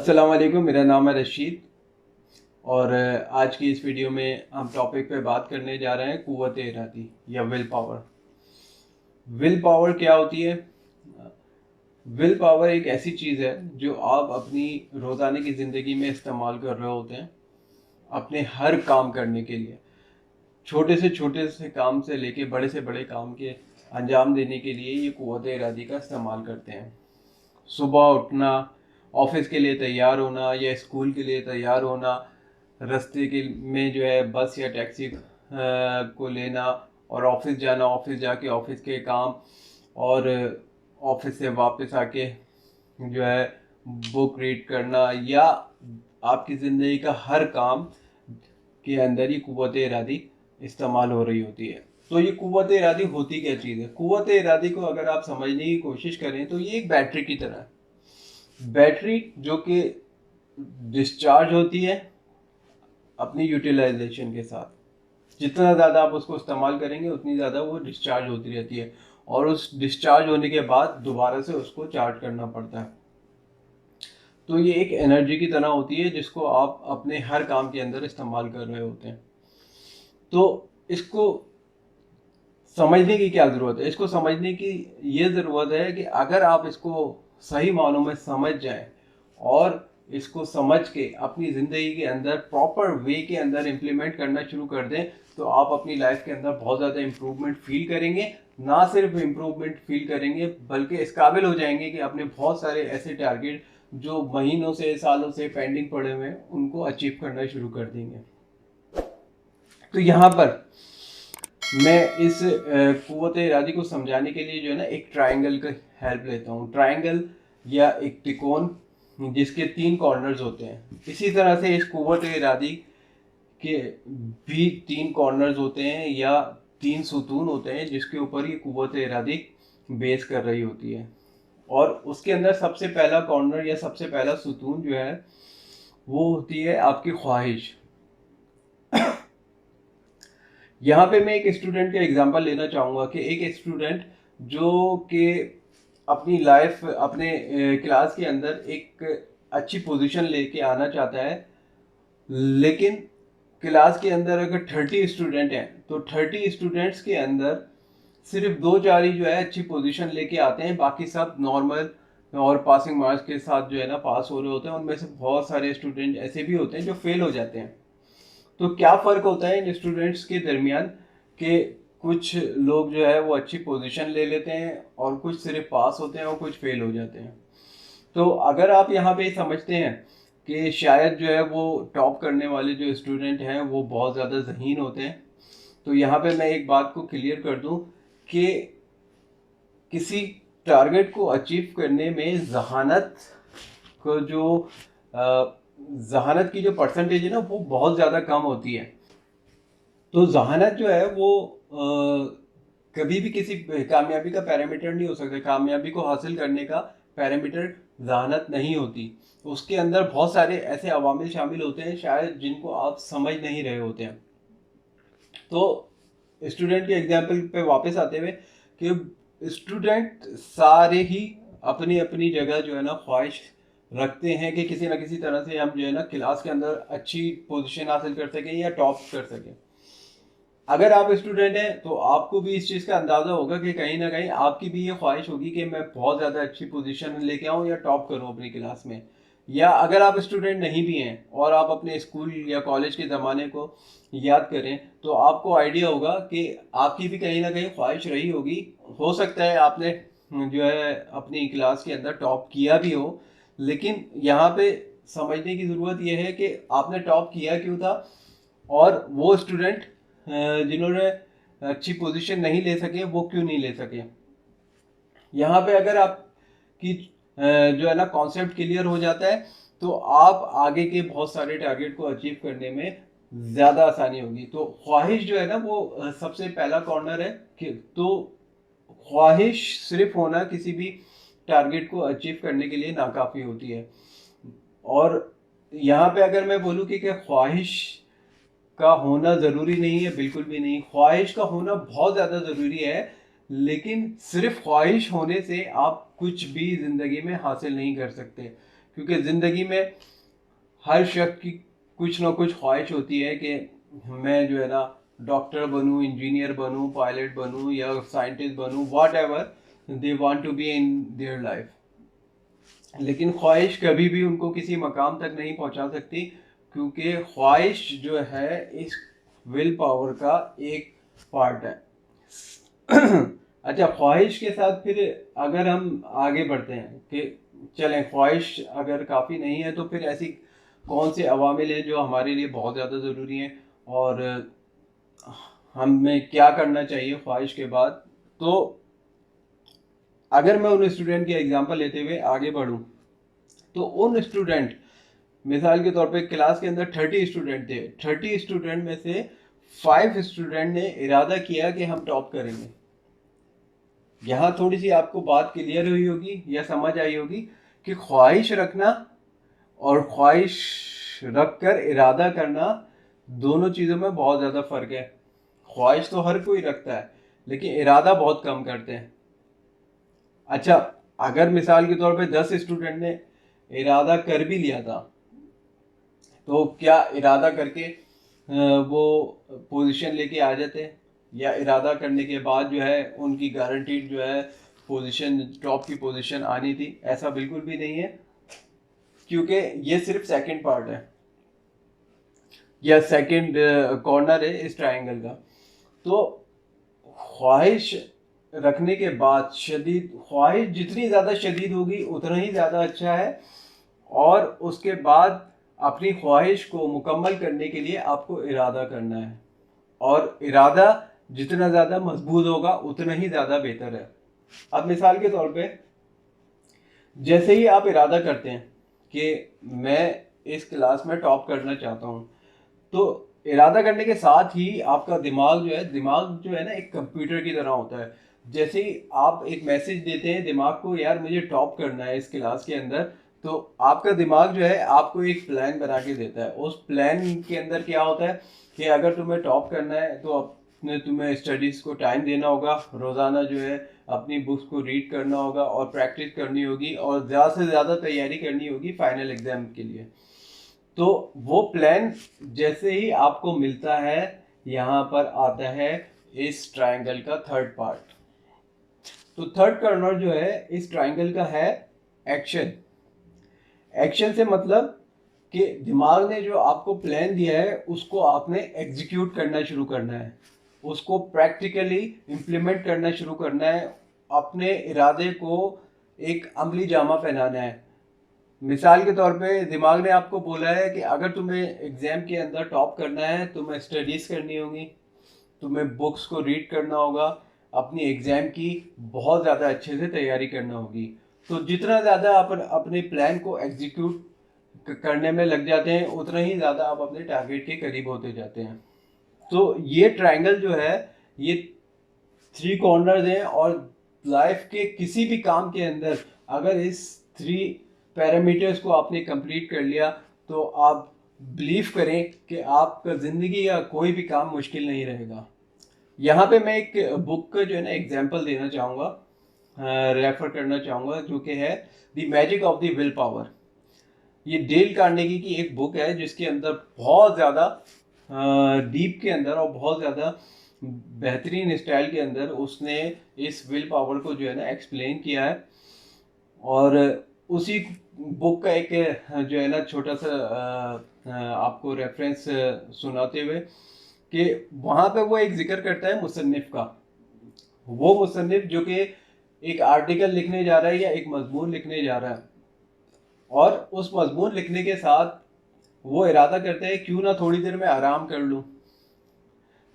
अस्सलाम वालेकुम, मेरा नाम है रशीद और आज की इस वीडियो में हम टॉपिक पे बात करने जा रहे हैं क़ुव्वत इरादी या विल पावर। विल पावर क्या होती है? विल पावर एक ऐसी चीज़ है जो आप अपनी रोज़ाना की ज़िंदगी में इस्तेमाल कर रहे होते हैं अपने हर काम करने के लिए। छोटे से काम से लेके बड़े से बड़े काम के अंजाम देने के लिए ये क़ुव्वत इरादी का इस्तेमाल करते हैं। सुबह उठना, ऑफिस के लिए तैयार होना या स्कूल के लिए तैयार होना, रास्ते के में जो है बस या टैक्सी को लेना और ऑफिस जाना, ऑफिस जाके ऑफिस के काम और ऑफिस से वापस आके जो है बुक रीड करना या आपकी ज़िंदगी का हर काम के अंदर ही क़ुव्वत इरादी इस्तेमाल हो रही होती है। तो ये क़ुव्वत इरादी होती क्या चीज़ है? क़ुव्वत इरादी को अगर आप समझने की कोशिश करें तो ये एक बैटरी की तरह है। बैटरी जो कि डिस्चार्ज होती है अपनी यूटिलाइजेशन के साथ। जितना ज़्यादा आप उसको इस्तेमाल करेंगे उतनी ज़्यादा वो डिस्चार्ज होती रहती है और उस डिस्चार्ज होने के बाद दोबारा से उसको चार्ज करना पड़ता है। तो ये एक एनर्जी की तरह होती है जिसको आप अपने हर काम के अंदर इस्तेमाल कर रहे होते हैं। तो इसको समझने की क्या ज़रूरत है? इसको समझने की ये ज़रूरत है कि अगर आप इसको सही मानों में समझ जाएं और इसको समझ के अपनी ज़िंदगी के अंदर प्रॉपर वे के अंदर इम्प्लीमेंट करना शुरू कर दें तो आप अपनी लाइफ के अंदर बहुत ज़्यादा इम्प्रूवमेंट फील करेंगे। ना सिर्फ इम्प्रूवमेंट फील करेंगे बल्कि इस काबिल हो जाएंगे कि अपने बहुत सारे ऐसे टारगेट जो महीनों से सालों से पेंडिंग पड़े हुए हैं उनको अचीव करना शुरू कर देंगे। तो यहाँ पर मैं इस क़ुव्वत इरादी को समझाने के लिए जो है ना एक ट्रायंगल का हेल्प लेता हूँ। ट्रायंगल या एक त्रिकोण जिसके 3 कॉर्नर्स होते हैं। इसी तरह से इस क़ुव्वत इरादी के भी 3 कॉर्नर्स होते हैं या 3 सुतून होते हैं जिसके ऊपर ये क़ुव्वत इरादी बेस कर रही होती है। और उसके अंदर सबसे पहला कॉर्नर या सबसे पहला सुतून जो है वो होती है आपकी ख्वाहिश। यहाँ पे मैं एक स्टूडेंट का एग्जांपल लेना चाहूँगा कि एक स्टूडेंट जो कि अपनी लाइफ अपने क्लास के अंदर एक अच्छी पोजीशन लेके आना चाहता है, लेकिन क्लास के अंदर अगर 30 स्टूडेंट हैं तो 30 स्टूडेंट्स के अंदर सिर्फ 2-4 ही जो है अच्छी पोजीशन लेके आते हैं, बाकी सब नॉर्मल और पासिंग मार्क्स के साथ जो है ना पास हो रहे होते हैं। उनमें से बहुत सारे स्टूडेंट ऐसे भी होते हैं जो फेल हो जाते हैं। तो क्या फ़र्क होता है इन स्टूडेंट्स के दरमियान कि कुछ लोग जो है वो अच्छी पोजीशन ले लेते हैं और कुछ सिर्फ पास होते हैं और कुछ फेल हो जाते हैं। तो अगर आप यहाँ पे समझते हैं कि शायद जो है वो टॉप करने वाले जो स्टूडेंट हैं वो बहुत ज़्यादा ज़हीन होते हैं, तो यहाँ पे मैं एक बात को क्लियर कर दूँ कि किसी टारगेट को अचीव करने में जहानत को जो जहानत की जो परसेंटेज है ना वो बहुत ज़्यादा कम होती है। तो जहानत जो है वो कभी भी किसी कामयाबी का पैरामीटर नहीं हो सकता। कामयाबी को हासिल करने का पैरामीटर जहानत नहीं होती। उसके अंदर बहुत सारे ऐसे अवामिल शामिल होते हैं शायद जिनको आप समझ नहीं रहे होते हैं। तो स्टूडेंट के एग्जाम्पल पे वापस आते हुए कि स्टूडेंट सारे ही अपनी अपनी जगह जो है ना ख्वाहिश रखते हैं कि किसी ना किसी तरह से हम जो है ना क्लास के अंदर अच्छी पोजीशन हासिल कर सकें या टॉप कर सकें। अगर आप स्टूडेंट हैं तो आपको भी इस चीज़ का अंदाज़ा होगा कि कहीं ना कहीं आपकी भी ये ख्वाहिश होगी कि मैं बहुत ज़्यादा अच्छी पोजीशन लेके आऊँ या टॉप करूँ अपनी क्लास में। या अगर आप स्टूडेंट नहीं भी हैं और आप अपने स्कूल या कॉलेज के ज़माने को याद करें तो आपको आइडिया होगा कि आपकी भी कहीं ना कहीं ख्वाहिश रही होगी। हो सकता है आपने जो है अपनी क्लास के अंदर टॉप किया भी हो, लेकिन यहाँ पे समझने की ज़रूरत यह है कि आपने टॉप किया क्यों था और वो स्टूडेंट जिन्होंने अच्छी पोजीशन नहीं ले सके वो क्यों नहीं ले सके। यहाँ पे अगर आपकी जो है ना कॉन्सेप्ट क्लियर हो जाता है तो आप आगे के बहुत सारे टारगेट को अचीव करने में ज़्यादा आसानी होगी। तो ख्वाहिश जो है ना वो सबसे पहला कॉर्नर है कि तो ख्वाहिश सिर्फ होना किसी भी टारगेट को अचीव करने के लिए नाकाफ़ी होती है। और यहाँ पे अगर मैं बोलूँ कि ख्वाहिश का होना ज़रूरी नहीं है, बिल्कुल भी नहीं। ख्वाहिश का होना बहुत ज़्यादा ज़रूरी है, लेकिन सिर्फ ख्वाहिश होने से आप कुछ भी ज़िंदगी में हासिल नहीं कर सकते। क्योंकि ज़िंदगी में हर शख्स की कुछ ना कुछ ख्वाहिश होती है कि मैं जो है ना डॉक्टर बनूं, इंजीनियर बनूं, पायलट बनूं या साइंटिस्ट बनूं, whatever they want to be in their life. लेकिन ख्वाहिश कभी भी उनको किसी मकाम तक नहीं पहुंचा सकती, क्योंकि ख्वाहिश जो है इस विल पावर का एक पार्ट है। अच्छा, ख्वाहिश के साथ फिर अगर हम आगे बढ़ते हैं कि चलें, ख्वाहिश अगर काफ़ी नहीं है तो फिर ऐसी कौन से अवामिल हैं जो हमारे लिए बहुत ज़्यादा ज़रूरी हैं और हमें क्या करना चाहिए ख्वाहिश के बाद। तो अगर मैं उन स्टूडेंट की एग्जांपल लेते हुए आगे बढ़ूं, तो उन स्टूडेंट, मिसाल के तौर पे क्लास के अंदर 30 स्टूडेंट थे, 30 स्टूडेंट में से 5 स्टूडेंट ने इरादा किया कि हम टॉप करेंगे। यहाँ थोड़ी सी आपको बात क्लियर हुई होगी या समझ आई होगी कि ख्वाहिश रखना और ख्वाहिश रख कर इरादा करना, दोनों चीज़ों में बहुत ज़्यादा फ़र्क है। ख्वाहिश तो हर कोई रखता है, लेकिन इरादा बहुत कम करते हैं। अच्छा, अगर मिसाल के तौर पे 10 स्टूडेंट ने इरादा कर भी लिया था, तो क्या इरादा करके वो पोजीशन लेके आ जाते हैं, या इरादा करने के बाद जो है उनकी गारंटीड जो है पोजीशन, टॉप की पोजीशन आनी थी? ऐसा बिल्कुल भी नहीं है, क्योंकि ये सिर्फ सेकंड पार्ट है या सेकंड कॉर्नर है इस ट्रायंगल का। तो ख्वाहिश रखने के बाद शदीद, ख्वाहिश जितनी ज़्यादा शदीद होगी उतना ही ज़्यादा अच्छा है, और उसके बाद अपनी ख्वाहिश को मुकम्मल करने के लिए आपको इरादा करना है, और इरादा जितना ज़्यादा मजबूत होगा उतना ही ज़्यादा बेहतर है। अब मिसाल के तौर पे जैसे ही आप इरादा करते हैं कि मैं इस क्लास में टॉप करना चाहता हूँ, तो इरादा करने के साथ ही आपका दिमाग जो है ना एक कंप्यूटर की तरह होता है। जैसे ही आप एक मैसेज देते हैं दिमाग को, यार मुझे टॉप करना है इस क्लास के अंदर, तो आपका दिमाग जो है आपको एक प्लान बना के देता है। उस प्लान के अंदर क्या होता है कि अगर तुम्हें टॉप करना है तो अपने तुम्हें स्टडीज़ को टाइम देना होगा, रोज़ाना जो है अपनी बुक्स को रीड करना होगा और प्रैक्टिस करनी होगी, और ज़्यादा से ज़्यादा तैयारी करनी होगी फाइनल एग्ज़ाम के लिए। तो वो प्लान जैसे ही आपको मिलता है, यहाँ पर आता है इस ट्रायंगल का थर्ड पार्ट। तो थर्ड कॉर्नर जो है इस ट्रायंगल का है एक्शन। एक्शन से मतलब कि दिमाग ने जो आपको प्लान दिया है उसको आपने एग्जीक्यूट करना शुरू करना है, उसको प्रैक्टिकली इम्प्लीमेंट करना शुरू करना है, अपने इरादे को एक अमली जामा पहनाना है। मिसाल के तौर पे दिमाग ने आपको बोला है कि अगर तुम्हें एग्ज़ाम के अंदर टॉप करना है, तुम्हें स्टडीज़ करनी होगी, तुम्हें बुक्स को रीड करना होगा, अपनी एग्ज़ाम की बहुत ज़्यादा अच्छे से तैयारी करना होगी। तो जितना ज़्यादा आप अपने प्लान को एग्जीक्यूट करने में लग जाते हैं, उतना ही ज़्यादा आप अपने टारगेट के करीब होते जाते हैं। तो ये ट्रायंगल जो है, ये 3 कॉर्नर्स हैं, और लाइफ के किसी भी काम के अंदर अगर इस 3 पैरामीटर्स को आपने कंप्लीट कर लिया, तो आप बिलीव करें कि आपका ज़िंदगी का कोई भी काम मुश्किल नहीं रहेगा। यहाँ पे मैं एक बुक का जो है ना एग्जांपल देना चाहूँगा, रेफर करना चाहूँगा, जो कि है the magic of the will power. ये डेल कार्नेगी की एक बुक है जिसके अंदर बहुत ज़्यादा डीप के अंदर और बहुत ज़्यादा बेहतरीन स्टाइल के अंदर उसने इस विल पावर को जो है ना एक्सप्लेन किया है। और उसी बुक का एक जो है ना छोटा सा आपको रेफरेंस सुनाते हुए, कि वहाँ पे वो एक जिक्र करता है मुसन्निफ का। वो मुसन्निफ जो कि एक आर्टिकल लिखने जा रहा है या एक मजमून लिखने जा रहा है, और उस मजमून लिखने के साथ वो इरादा करते हैं क्यों ना थोड़ी देर में आराम कर लूँ,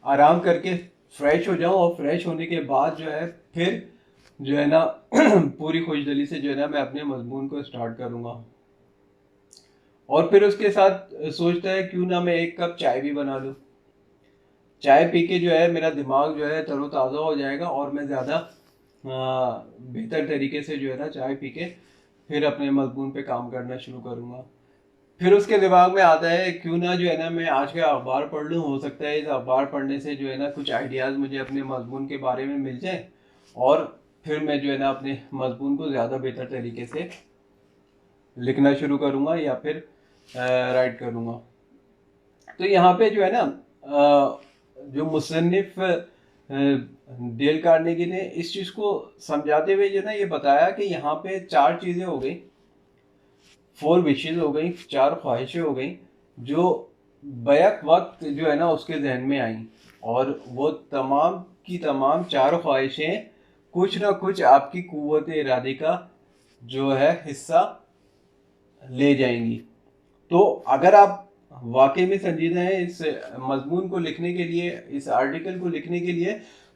आराम करके फ्रेश हो जाऊँ, और फ्रेश होने के बाद जो है फिर जो है ना पूरी खुशदिली से जो है ना मैं अपने मजमून को स्टार्ट करूँगा। और फिर उसके साथ सोचता है क्यों ना मैं एक कप चाय भी बना लूँ, चाय पी के जो है मेरा दिमाग जो है तरोताज़ा हो जाएगा, और मैं ज़्यादा बेहतर तरीके से जो है ना चाय पी के फिर अपने मजमून पे काम करना शुरू करूँगा। फिर उसके दिमाग में आता है क्यों ना जो है ना मैं आज का अखबार पढ़ लूँ, हो सकता है इस अखबार पढ़ने से जो है ना कुछ आइडियाज़ मुझे अपने मजमून के बारे में मिल जाए, और फिर मैं जो है ना अपने मजमून को ज़्यादा बेहतर तरीके से लिखना शुरू करूँगा या फिर राइट करूँगा। तो यहाँ पे जो है ना जो मुसन्निफ डेल कार्नेगी ने इस चीज़ को समझाते हुए जो ना ये बताया कि यहाँ पे 4 चीज़ें हो गई, 4 विशेज़ हो गई, 4 ख्वाहिशें हो गई जो बैक वक्त जो है ना उसके जहन में आई, और वो तमाम की तमाम 4 ख्वाहिशें कुछ ना कुछ आपकी कुव्वत इरादे का जो है हिस्सा ले जाएंगी। तो अगर आप वाकई में संजीदा हैं इस मजमून को लिखने के लिए, इस आर्टिकल को लिखने के लिए,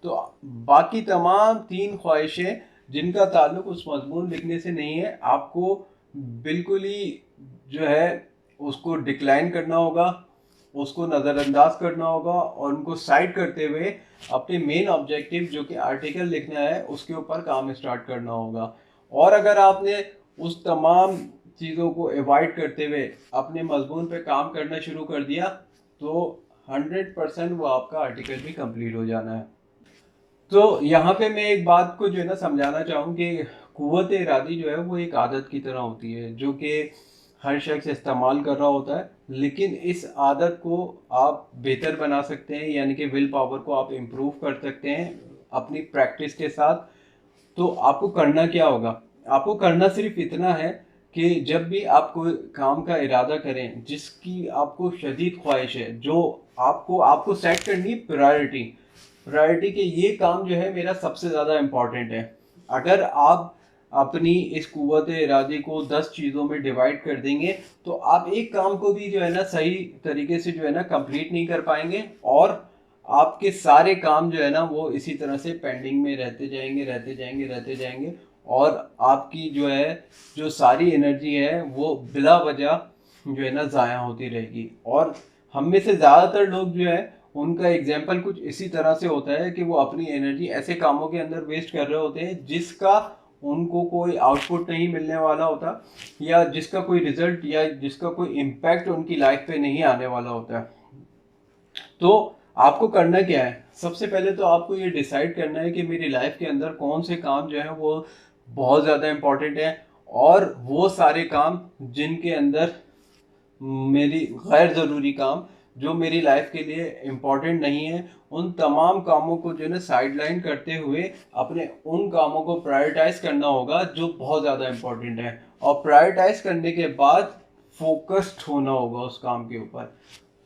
तो बाकी तमाम 3 ख्वाहिशें जिनका ताल्लुक उस मजमून लिखने से नहीं है, आपको बिल्कुल ही जो है उसको डिक्लाइन करना होगा, उसको नज़रअंदाज करना होगा, और उनको साइड करते हुए अपने मेन ऑब्जेक्टिव जो कि आर्टिकल लिखना है उसके ऊपर काम स्टार्ट करना होगा। और अगर आपने उस तमाम चीज़ों को अवॉइड करते हुए अपने मजमून पे काम करना शुरू कर दिया तो 100% वो आपका आर्टिकल भी कंप्लीट हो जाना है। तो यहाँ पे मैं एक बात को जो है ना समझाना चाहूँ कि कुव्वत इरादी जो है वो एक आदत की तरह होती है जो कि हर शख्स इस्तेमाल कर रहा होता है, लेकिन इस आदत को आप बेहतर बना सकते हैं, यानी कि विल पावर को आप इम्प्रूव कर सकते हैं अपनी प्रैक्टिस के साथ। तो आपको करना क्या होगा? आपको करना सिर्फ इतना है कि जब भी आप कोई काम का इरादा करें जिसकी आपको शदीद ख्वाहिश है, जो आपको आपको सेट करनी है प्रायोरिटी कि ये काम जो है मेरा सबसे ज़्यादा इम्पॉर्टेंट है। अगर आप अपनी इस कुव्वत इरादे को 10 चीज़ों में डिवाइड कर देंगे तो आप एक काम को भी जो है ना सही तरीके से जो है ना कंप्लीट नहीं कर पाएंगे, और आपके सारे काम जो है ना वो इसी तरह से पेंडिंग में रहते जाएंगे, और आपकी जो है जो सारी एनर्जी है वो बिला वजह जो है ना ज़ाया होती रहेगी। और हम में से ज़्यादातर लोग जो है उनका एग्जाम्पल कुछ इसी तरह से होता है कि वो अपनी एनर्जी ऐसे कामों के अंदर वेस्ट कर रहे होते हैं जिसका उनको कोई आउटपुट नहीं मिलने वाला होता, या जिसका कोई रिजल्ट या जिसका कोई इम्पैक्ट उनकी लाइफ पे नहीं आने वाला होता है। तो आपको करना क्या है? सबसे पहले तो आपको ये डिसाइड करना है कि मेरी लाइफ के अंदर कौन से काम जो है वो बहुत ज़्यादा इम्पोर्टेंट है, और वो सारे काम जिनके अंदर मेरी गैर ज़रूरी काम जो मेरी लाइफ के लिए इम्पोर्टेंट नहीं है, उन तमाम कामों को जो है ना साइडलाइन करते हुए अपने उन कामों को प्रायोरिटाइज करना होगा जो बहुत ज़्यादा इम्पोर्टेंट है, और प्रायोरिटाइज करने के बाद फोकस्ड होना होगा उस काम के ऊपर।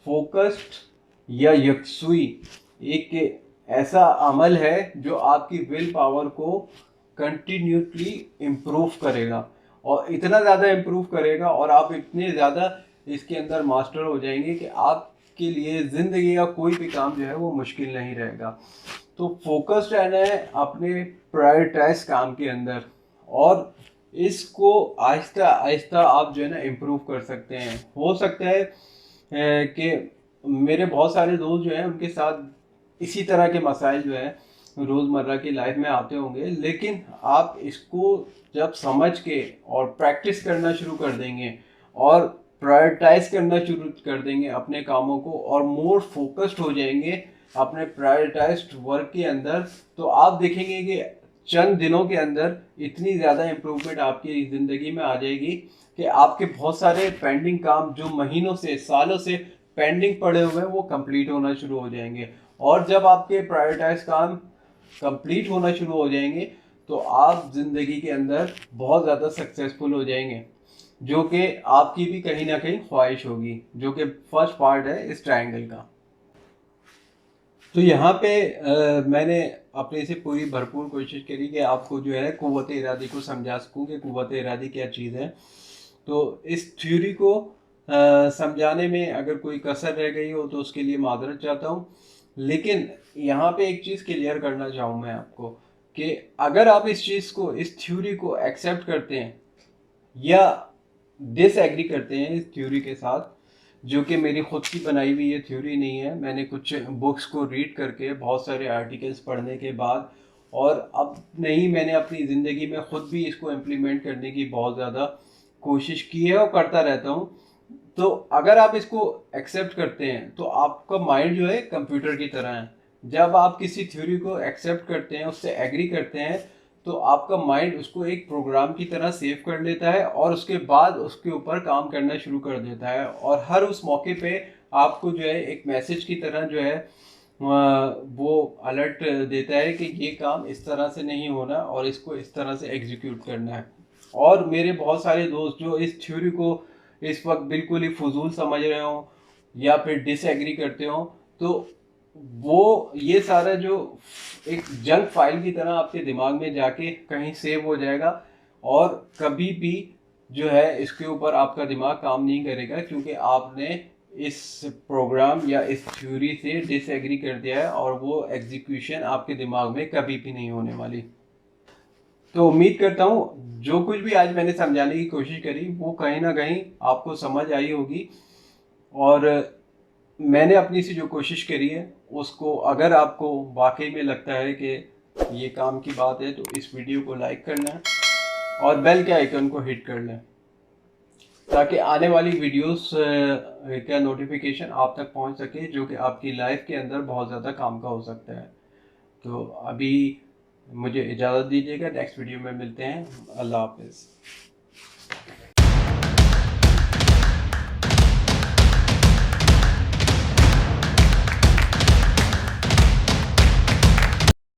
फोकस्ड या यकसुई एक ऐसा अमल है जो आपकी विल पावर को कंटिन्यूसली इम्प्रूव करेगा, और इतना ज़्यादा इम्प्रूव करेगा और आप इतने ज़्यादा इसके अंदर मास्टर हो जाएंगे कि आपके लिए ज़िंदगी का कोई भी काम जो है वो मुश्किल नहीं रहेगा। तो फोकस्ड रहना है अपने प्रायोरिटाइज काम के अंदर, और इसको आहिस्ता आहिस्ता आप जो है ना इम्प्रूव कर सकते हैं। हो सकता है कि मेरे बहुत सारे दोस्त जो हैं उनके साथ इसी तरह के मसाइल जो है रोज़मर्रा की लाइफ में आते होंगे, लेकिन आप इसको जब समझ के और प्रैक्टिस करना शुरू कर देंगे और प्रायोरिटाइज करना शुरू कर देंगे अपने कामों को, और मोर फोकस्ड हो जाएंगे अपने प्रायोरिटाइज्ड वर्क के अंदर, तो आप देखेंगे कि चंद दिनों के अंदर इतनी ज़्यादा इम्प्रूवमेंट आपकी ज़िंदगी में आ जाएगी कि आपके बहुत सारे पेंडिंग काम जो महीनों से सालों से पेंडिंग पड़े हुए हैं वो कंप्लीट होना शुरू हो जाएंगे। और जब आपके प्रायोरिटाइज काम कंप्लीट होना शुरू हो जाएंगे तो आप ज़िंदगी के अंदर बहुत ज़्यादा सक्सेसफुल हो जाएंगे, जो कि आपकी भी कहीं ना कहीं ख्वाहिश होगी, जो कि फर्स्ट पार्ट है इस ट्रायंगल का। तो यहाँ पे मैंने अपने से पूरी भरपूर कोशिश करी कि आपको जो है कुव्वत इरादी को समझा सकूँ कि कुव्वत इरादी क्या चीज़ है। तो इस थ्योरी को समझाने में अगर कोई कसर रह गई हो तो उसके लिए माजरत चाहता हूँ, लेकिन यहाँ पे एक चीज़ क्लियर करना चाहूँ मैं आपको कि अगर आप इस चीज़ को, इस थ्योरी को एक्सेप्ट करते हैं या डिसएग्री करते हैं इस थ्योरी के साथ, जो कि मेरी खुद की बनाई हुई ये थ्योरी नहीं है, मैंने कुछ बुक्स को रीड करके बहुत सारे आर्टिकल्स पढ़ने के बाद, और अब नहीं, मैंने अपनी ज़िंदगी में खुद भी इसको इम्प्लीमेंट करने की बहुत ज़्यादा कोशिश की है और करता रहता हूँ। तो अगर आप इसको एक्सेप्ट करते हैं तो आपका माइंड जो है कंप्यूटर की तरह है। जब आप किसी थ्योरी को एक्सेप्ट करते हैं, उससे एग्री करते हैं, तो आपका माइंड उसको एक प्रोग्राम की तरह सेव कर लेता है और उसके बाद उसके ऊपर काम करना शुरू कर देता है, और हर उस मौके पे आपको जो है एक मैसेज की तरह जो है वो अलर्ट देता है कि ये काम इस तरह से नहीं होना और इसको इस तरह से एग्जीक्यूट करना है। और मेरे बहुत सारे दोस्त जो इस थ्योरी को इस वक्त बिल्कुल ही फजूल समझ रहे हो या फिर डिसएग्री करते हो, तो वो ये सारा जो एक जंक फाइल की तरह आपके दिमाग में जाके कहीं सेव हो जाएगा, और कभी भी जो है इसके ऊपर आपका दिमाग काम नहीं करेगा, क्योंकि आपने इस प्रोग्राम या इस थ्योरी से डिसएग्री कर दिया है, और वो एग्जीक्यूशन आपके दिमाग में कभी भी नहीं होने वाली। तो उम्मीद करता हूँ जो कुछ भी आज मैंने समझाने की कोशिश करी वो कहीं ना कहीं आपको समझ आई होगी, और मैंने अपनी से जो कोशिश करी है उसको, अगर आपको वाकई में लगता है कि ये काम की बात है, तो इस वीडियो को लाइक कर लें और बेल के आइकन को हिट कर लें, ताकि आने वाली वीडियोस का नोटिफिकेशन आप तक पहुंच सके, जो कि आपकी लाइफ के अंदर बहुत ज़्यादा काम का हो सकता है। तो अभी मुझे इजाज़त दीजिएगा, नेक्स्ट वीडियो में मिलते हैं। अल्लाह हाफिज़।